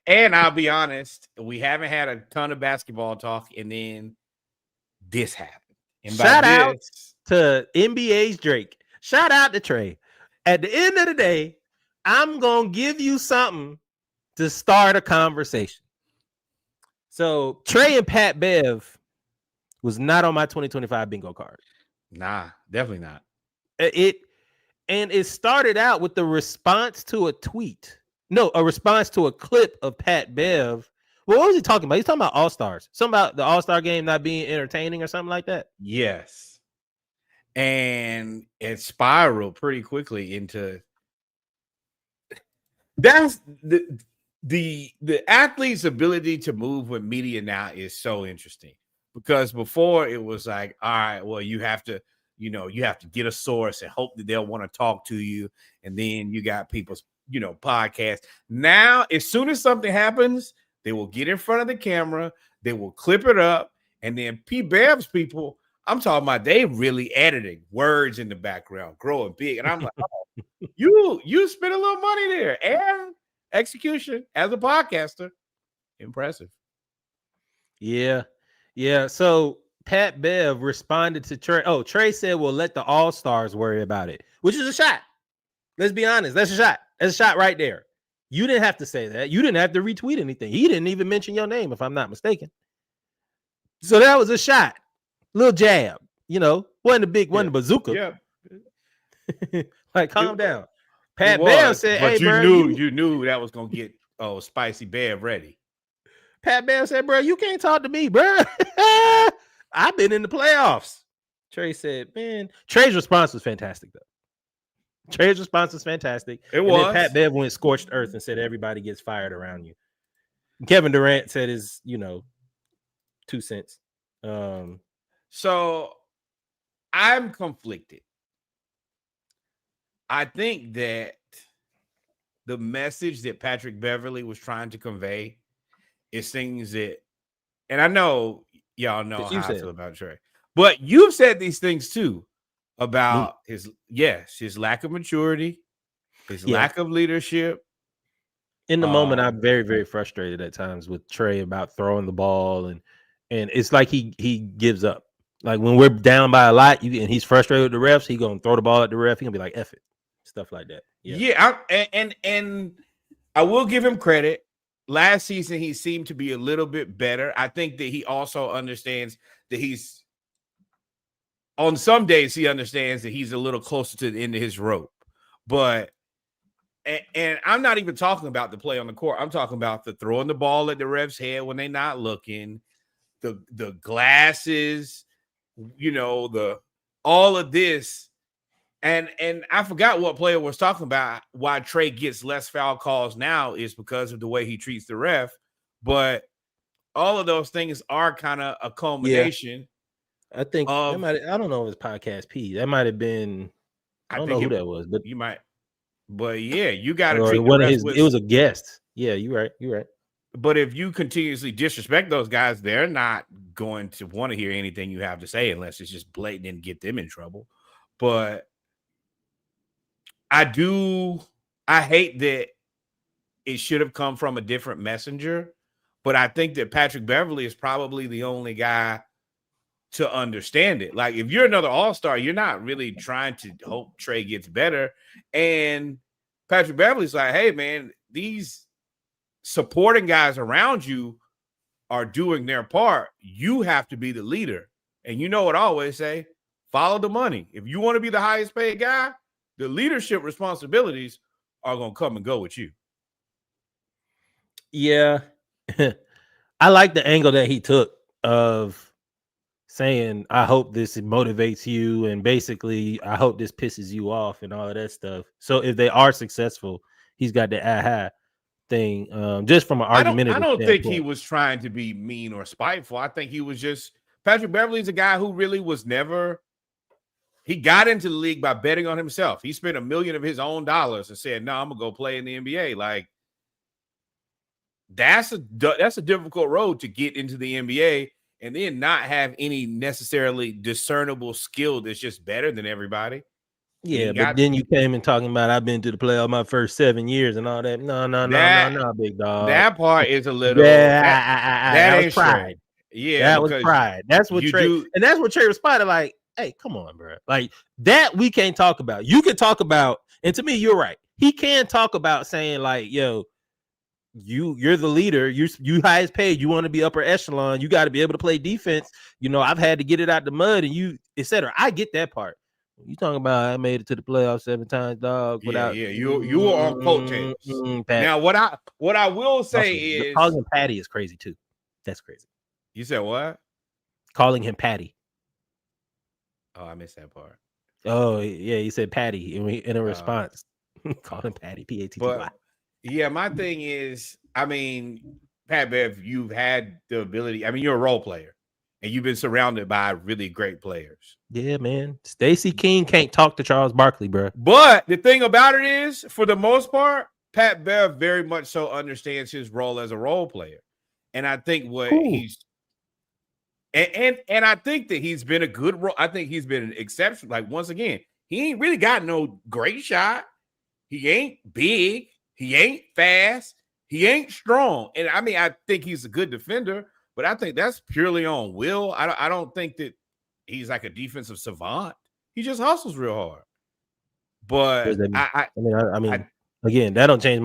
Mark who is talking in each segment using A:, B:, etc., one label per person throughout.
A: And I'll be honest, we haven't had a ton of basketball talk, and then this happened. And by
B: Shout out
A: this,
B: to NBA's Drake. Shout out to Trey. At the end of the day, I'm gonna give you something to start a conversation. So Trey and Pat Bev was not on my 2025 bingo card.
A: nah, definitely not.
B: It started out with the response to a tweet. No, a response to a clip of Pat Bev. Well, what was he talking about? He's talking about All-Stars. Something about the All-Star game not being entertaining or something like that.
A: Yes. And it spiraled pretty quickly into that's the athlete's ability to move with media now is so interesting, because before it was like, all right, well, you have to get a source and hope that they'll want to talk to you, and then you got people's podcasts. Now as soon as something happens, they will get in front of the camera, they will clip it up, and then P Babs people, I'm talking about, they really editing words in the background, growing big, and I'm like, oh, you spent a little money there, and execution as a podcaster, impressive.
B: Yeah. So Pat Bev responded to Trey. Oh, Trey said, "Well, let the All-Stars worry about it," which is a shot. Let's be honest. That's a shot. That's a shot right there. You didn't have to say that. You didn't have to retweet anything. He didn't even mention your name, if I'm not mistaken. So that was a shot. Little jab. Wasn't a big one, the bazooka.
A: Yeah.
B: Like, calm down. Pat Bev said,
A: but
B: hey,
A: you knew that was gonna get Spicy Bev ready.
B: Pat Bev said, bro, you can't talk to me, bro. I've been in the playoffs. Trey said, man. Trey's response was fantastic, though. Trey's response was fantastic.
A: It was.
B: Then Pat Bev went scorched earth and said everybody gets fired around you. Kevin Durant said his, 2 cents.
A: So I'm conflicted. I think that the message that Patrick Beverly was trying to convey is things that, and I know y'all know how I feel about Trey, but you've said these things too about his lack of maturity, his lack of leadership.
B: In the moment, I'm very, very frustrated at times with Trey about throwing the ball, and it's like he gives up. Like when we're down by a lot, and he's frustrated with the refs, he gonna throw the ball at the ref. He gonna be like, "F it," stuff like that.
A: And I will give him credit. Last season, he seemed to be a little bit better. I think that he also understands that he's on some days he understands that he's a little closer to the end of his rope. But and I'm not even talking about the play on the court. I'm talking about the throwing the ball at the ref's head when they're not looking, the glasses, the all of this. And I forgot what player was talking about why Trey gets less foul calls now is because of the way he treats the ref. But all of those things are kind of a culmination.
B: I think I don't know if it's podcast P. That might have been. I don't know who that was, but
A: you might. But yeah, you got to treat
B: one of his. It was a guest. Yeah, you're right.
A: But if you continuously disrespect those guys, they're not going to want to hear anything you have to say unless it's just blatant and get them in trouble. But I hate that it should have come from a different messenger, but I think that Patrick Beverly is probably the only guy to understand it. Like if you're another All-Star, you're not really trying to hope Trey gets better. And Patrick Beverly's like, hey man, these supporting guys around you are doing their part. You have to be the leader. And you know what I always say, follow the money. If you want to be the highest paid guy, the leadership responsibilities are going to come and go with you.
B: Yeah. I like the angle that he took of saying, I hope this motivates you. And basically, I hope this pisses you off and all of that stuff. So if they are successful, he's got the aha thing. Just from an argumentative
A: I don't think he was trying to be mean or spiteful. I think he was just, Patrick Beverly's a guy who really was never, he got into the league by betting on himself. He spent $1 million of his own dollars and said, no, I'm going to go play in the NBA. Like, that's a difficult road to get into the NBA and then not have any necessarily discernible skill that's just better than everybody.
B: Yeah, but then you came and talking about I've been to the playoff my first 7 years and all that. No, big dog.
A: That part is a little that
B: was
A: ain't
B: pride.
A: straight. Yeah,
B: that was pride. That's what Trey and that's what Trey responded like, hey, come on, bro. Like that we can't talk about. You can talk about, and to me, you're right. He can talk about saying like, yo, you're the leader, you highest paid, you want to be upper echelon, you got to be able to play defense. I've had to get it out the mud and you etc. I get that part. You talking about I made it to the playoffs 7 times, dog. Without
A: you were on coattails. Now what I will say is
B: calling him Patty is crazy too. That's crazy.
A: You said what?
B: Calling him Patty.
A: Oh, I missed that part.
B: Oh yeah, he said Patty in a response. Called him Patty, P-A-T-T-Y.
A: Yeah, my thing is, I mean, Pat Bev, you've had the ability. I mean, you're a role player, and you've been surrounded by really great players.
B: Yeah, man. Stacey King can't talk to Charles Barkley, bro.
A: But the thing about it is, for the most part, Pat Bev very much so understands his role as a role player, and I think he's and I think that he's been a good role. I think he's been an exception. Like once again, he ain't really got no great shot. He ain't big. He ain't fast. He ain't strong. And I mean, I think he's a good defender, but I think that's purely on will. I don't think that he's like a defensive savant. He just hustles real hard. But I
B: mean, again, that don't change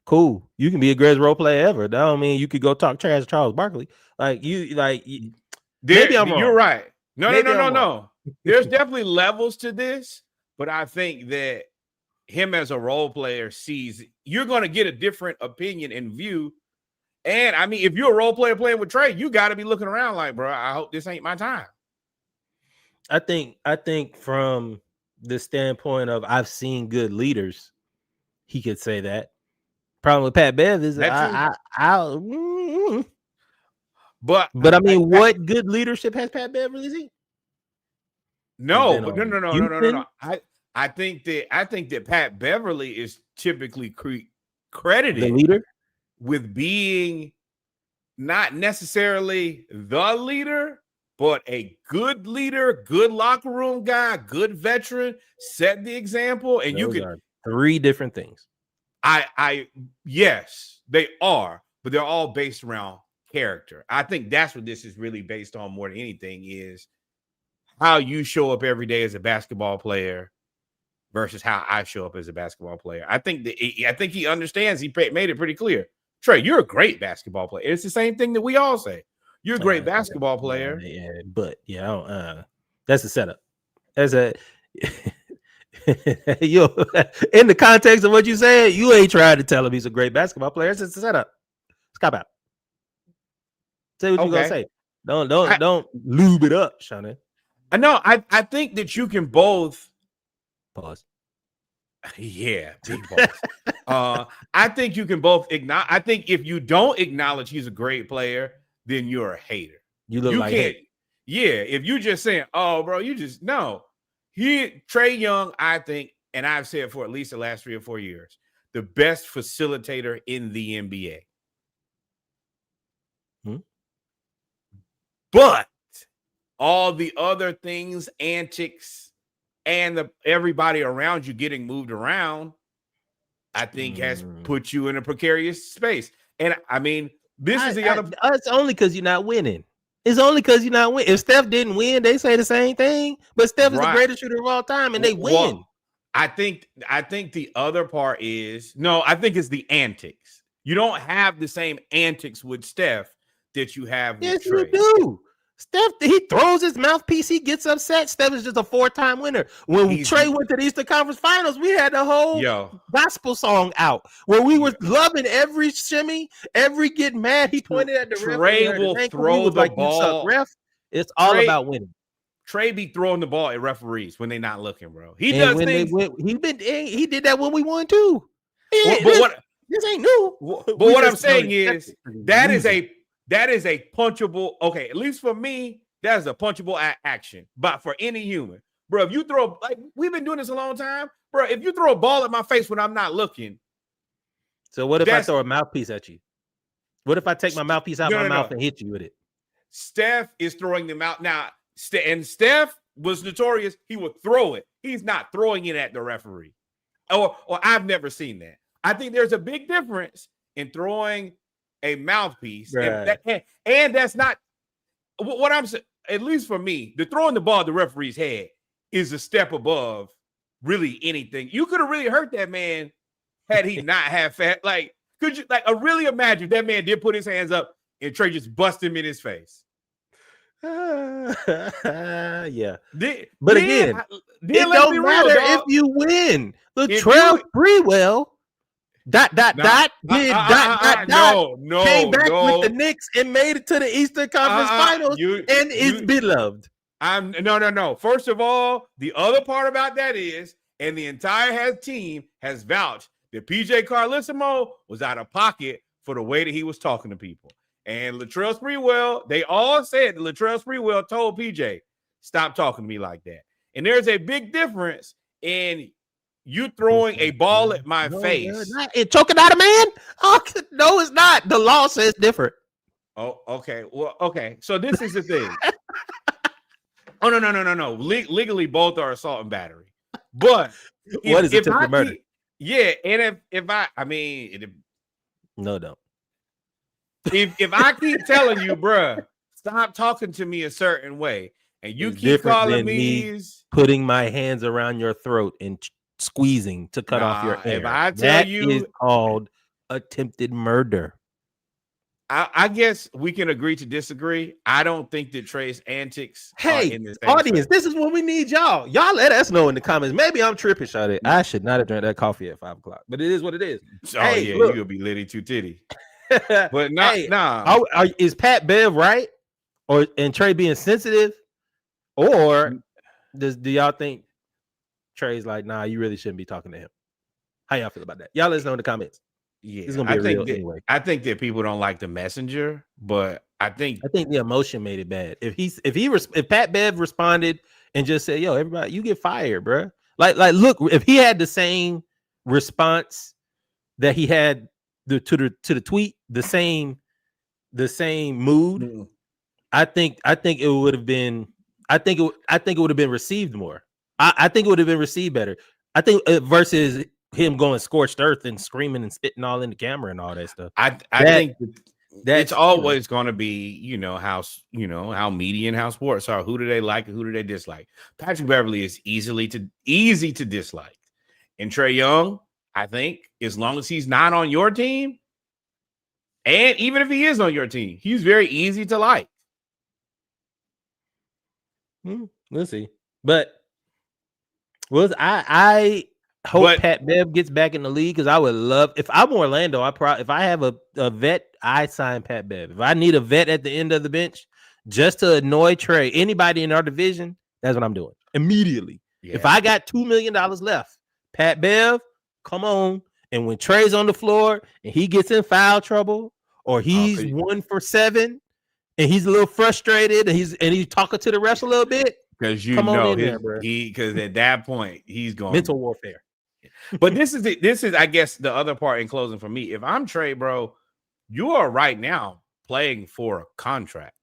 B: cool. You can be a greatest role player ever. That don't mean you could go talk trash to Charles Barkley. Maybe I'm wrong.
A: You're right. No. There's definitely levels to this, but I think that him as a role player sees you're going to get a different opinion and view. And I mean, if you're a role player playing with Trey, you got to be looking around like, bro, I hope this ain't my time.
B: I think from the standpoint of I've seen good leaders, he could say that. Problem with Pat Bev is but I mean, what good leadership has Pat Bev really seen?
A: No. I think that Pat Beverly is typically credited
B: the leader
A: with being not necessarily the leader, but a good leader, good locker room guy, good veteran, set the example. And
B: those are 3 different things.
A: Yes, they are, but they're all based around character. I think that's what this is really based on more than anything is how you show up every day as a basketball player versus how I show up as a basketball player. I think he understands. He made it pretty clear. Trey, you're a great basketball player. It's the same thing that we all say. You're a great basketball player.
B: That's a setup. That's a in the context of what you said, you ain't trying to tell him he's a great basketball player. It's just a setup. Cop out. Say what you gonna say. Don't lube it up, Shauna.
A: I know. I think that you can both
B: pause.
A: Yeah, big pause. I think you can both acknowledge. I think if you don't acknowledge he's a great player, then you're a hater.
B: You look like hate.
A: Yeah, if you just saying, "Oh, bro," you just no. Trae Young, I think, and I've said for at least the last 3 or 4 years, the best facilitator in the NBA. But all the other things, antics, and everybody around you getting moved around, I think has put you in a precarious space. And I mean,
B: it's only because you're not winning. It's only because you're not winning. If Steph didn't win, they say the same thing. But Steph is the greatest shooter of all time, and they win.
A: I think the other part is I think it's the antics. You don't have the same antics with Steph that you have with Trey.
B: Yes, you do. Steph, he throws his mouthpiece. He gets upset. Steph is just a 4-time winner. When Trey went to the Eastern Conference Finals, we had the whole gospel song out where we were loving every shimmy, every get mad. He pointed at the ref.
A: Trey will throw the ball.
B: Ref. It's all about winning.
A: Trey be throwing the ball at referees when they're not looking, bro. He does things.
B: He did that when we won too. This ain't new.
A: But what I'm saying is that is a punchable. Okay, at least for me, that is a punchable action. But for any human, bro, if you throw we've been doing this a long time, bro. If you throw a ball at my face when I'm not looking,
B: so what if I throw a mouthpiece at you? What if I take my mouthpiece out my mouth and hit you with it?
A: Steph is throwing them out now, and Steph was notorious. He would throw it. he's not throwing it at the referee. Or I've never seen that. I think there's a big difference in throwing a mouthpiece, and that's not what I'm saying. At least for me, the throwing the ball at the referee's head is a step above really anything. You could have really hurt that man had he not have fat. Like, could you really imagine if that man did put his hands up and Trey just bust him in his face?
B: Yeah.
A: But
B: again, it don't matter if you win. Latrell Sprewell came back with the Knicks and made it to the Eastern Conference Finals and is beloved.
A: No. First of all, the other part about that is, and the entire team has vouched that PJ Carlissimo was out of pocket for the way that he was talking to people. And Latrell Sprewell, they all said that Latrell Sprewell told PJ, stop talking to me like that. And there's a big difference in you throwing a ball at my face.
B: It choking out a man? Oh, no, it's not. The law says different.
A: Oh, okay. Well, okay. So this is the thing. Oh, no. Legally, both are assault and battery. But
B: what is attempted murder?
A: Yeah, and if I mean,
B: no, don't.
A: If I keep telling you, bruh, stop talking to me a certain way, and you keep calling me
B: putting my hands around your throat and squeezing to cut off your air.
A: If I tell you,
B: is called attempted murder.
A: I guess we can agree to disagree. I don't think that Trey's antics.
B: Hey, in this audience, this is what we need y'all. Y'all let us know in the comments. Maybe I'm tripping, Shawty. I should not have drank that coffee at 5 o'clock, but it is what it is.
A: Oh hey, yeah, you're gonna be litty too titty. But
B: is Pat Bev right, and Trey being sensitive, or do y'all think Trey's like, nah, you really shouldn't be talking to him? How y'all feel about that? Y'all let us know in the comments.
A: Yeah,
B: it's gonna be real anyway.
A: I think that people don't like the messenger, but I think
B: the emotion made it bad. If Pat Bev responded and just said, "Yo, everybody, you get fired, bro." Like, look, if he had the same response that he had to the tweet, the same mood, I think it would have been. I think it would have been received more. I think it would have been received better. I think versus him going scorched earth and screaming and spitting all in the camera and all that stuff.
A: I think that's always going to be, how media and how sports are. Who do they like and who do they dislike? Patrick Beverly is easy to dislike. And Trae Young, I think, as long as he's not on your team, and even if he is on your team, he's very easy to like.
B: Let's see. But I hope Pat Bev gets back in the league, because I would love, if I'm Orlando, if I have a vet, I sign Pat Bev. If I need a vet at the end of the bench just to annoy Trey, anybody in our division, that's what I'm doing immediately. Yeah. If I got $2 million left, Pat Bev, come on. And when Trey's on the floor and he gets in foul trouble, or he's 1 for 7 and he's a little frustrated and he's talking to the refs a little bit,
A: because because at that point he's going
B: mental warfare.
A: But this is I guess the other part in closing for me. If I'm Trey, bro, you are right now playing for a contract.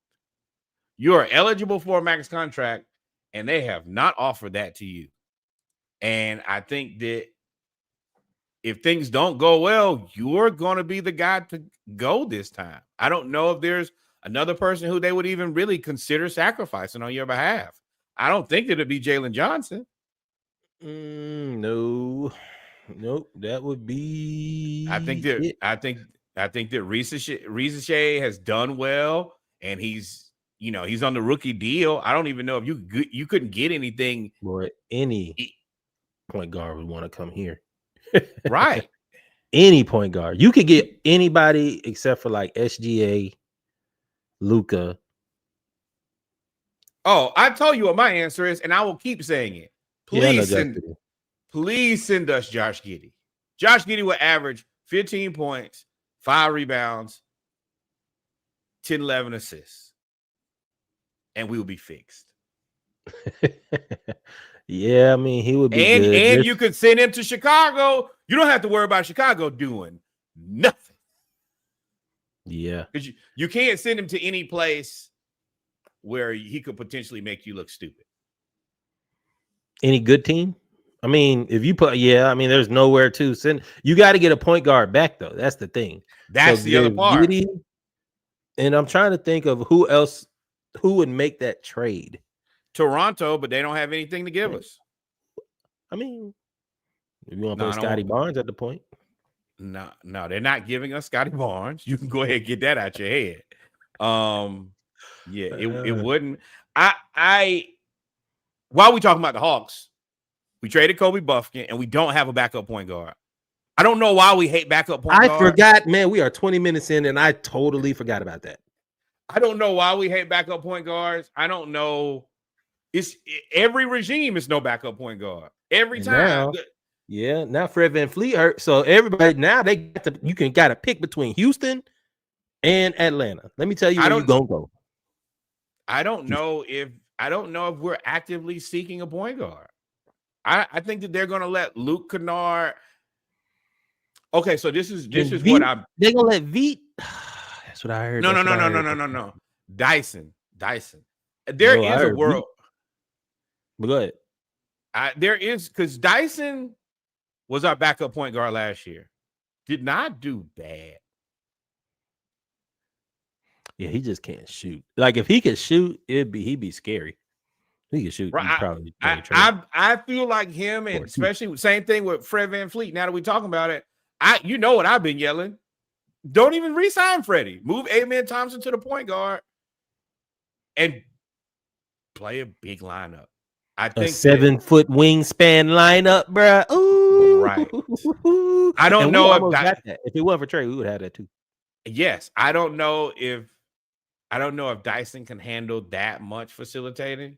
A: You are eligible for a max contract, and they have not offered that to you. And I think that if things don't go well, you're going to be the guy to go this time. I don't know if there's another person who they would even really consider sacrificing on your behalf. I don't think that it'd be Jalen Johnson.
B: No, nope. That would be.
A: I think that Risache has done well, and he's on the rookie deal. I don't even know if you couldn't get anything.
B: Boy, any point guard would want to come here.
A: Right.
B: Any point guard. You could get anybody except for like SGA, Luka.
A: Oh, I told you what my answer is, and I will keep saying it. Please send us Josh Giddey. Josh Giddey will average 15 points, 5 rebounds, 10, 11 assists, and we will be fixed.
B: Yeah, I mean, he would be good.
A: And you could send him to Chicago. You don't have to worry about Chicago doing nothing.
B: Yeah.
A: Because you can't send him to any place where he could potentially make you look stupid.
B: Any good team? I mean, if you put, I mean, there's nowhere to send. You got to get a point guard back though. That's the thing. So
A: That's the other
B: there's
A: part.
B: Giddey, and I'm trying to think of who else who would make that trade.
A: Toronto, but they don't have anything to give us.
B: I mean, if you want to
A: No,
B: put Scotty Barnes at the point.
A: No, they're not giving us Scotty Barnes. You can go ahead and get that out your head. Yeah, it wouldn't. While we talking about the Hawks, we traded Kobe Buffkin and we don't have a backup point guard. I don't know why we hate backup point guard.
B: I forgot, man. We are 20 minutes in and I totally forgot about that.
A: I don't know why we hate backup point guards. I don't know. Every regime is no backup point guard. Every time.
B: Now Fred VanVleet hurt. So everybody now you got to pick between Houston and Atlanta. Let me tell you where you gonna go.
A: I don't know if we're actively seeking a point guard. I think that they're gonna let Luke Kennard. Okay, so this is what I'm.
B: They're gonna let Veet. That's what I heard.
A: No. Dyson. There is a world.
B: But go ahead.
A: There is, because Dyson was our backup point guard last year. Did not do bad.
B: Yeah, he just can't shoot. Like if he could shoot, he'd be scary. He could shoot.
A: Right.
B: Probably.
A: I feel like him, and especially same thing with Fred VanVleet. Now that we're talking about it, you know what I've been yelling. Don't even re-sign Freddie. Move Amen Thompson to the point guard and play a big lineup. I think
B: 7-foot wingspan lineup, bro. Ooh,
A: right. I don't know
B: if it wasn't for Trey, we would have that too.
A: Yes, I don't know if Dyson can handle that much facilitating,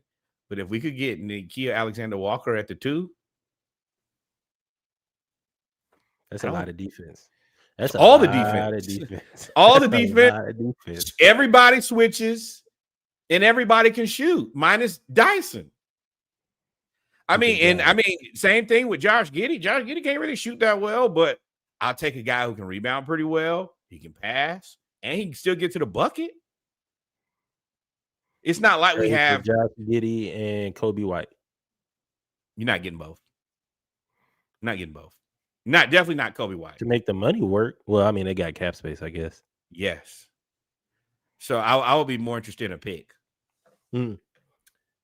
A: but if we could get Nikhil Alexander-Walker at the 2,
B: that's a lot of defense. That's
A: all the defense. All the defense. Everybody switches, and everybody can shoot, minus Dyson. Same thing with Josh Giddey. Josh Giddey can't really shoot that well, but I'll take a guy who can rebound pretty well. He can pass, and he can still get to the bucket. It's not like we have
B: Josh Giddey and Kobe White.
A: You're not getting both. Definitely not Kobe White.
B: To make the money work. Well, I mean, they got cap space, I guess.
A: Yes. So I will be more interested in a pick.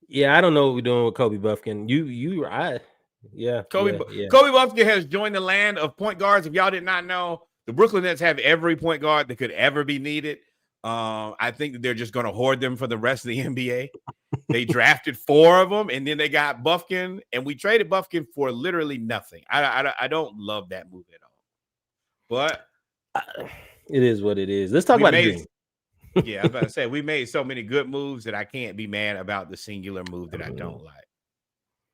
B: Yeah, I don't know what we're doing with Kobe Buffkin.
A: Kobe Buffkin has joined the land of point guards. If y'all did not know, the Brooklyn Nets have every point guard that could ever be needed. I think that they're just going to hoard them for the rest of the NBA. They drafted 4 of them, and then they got Buffkin, and we traded Buffkin for literally nothing. I don't love that move at all. But
B: it is what it is. Let's talk about the dream.
A: Yeah, I was about to say, we made so many good moves that I can't be mad about the singular move that I don't like.